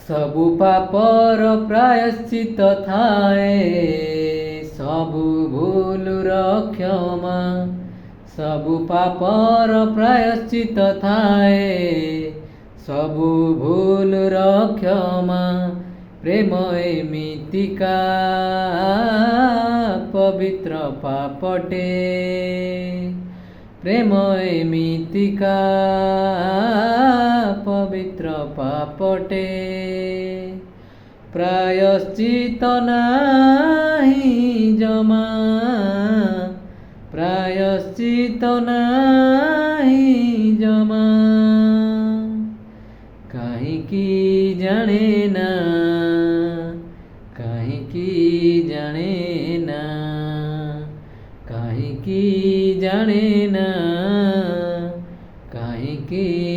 सबु पापर प्रायश्चित थाए, सबु भूलुर क्षमा। सबु पापर प्रायश्चित थाए, सबु भूलुर क्षमा। प्रेम एमितिका पवित्र पापटे, प्रेम एमितिका पवित्र पापटे। प्रायश्चित नाही जमा, प्रायश्चित नाही जमा। काहींकी जाने ना, काहींकी जाने ना, काहींकी जाने ना, काहींकी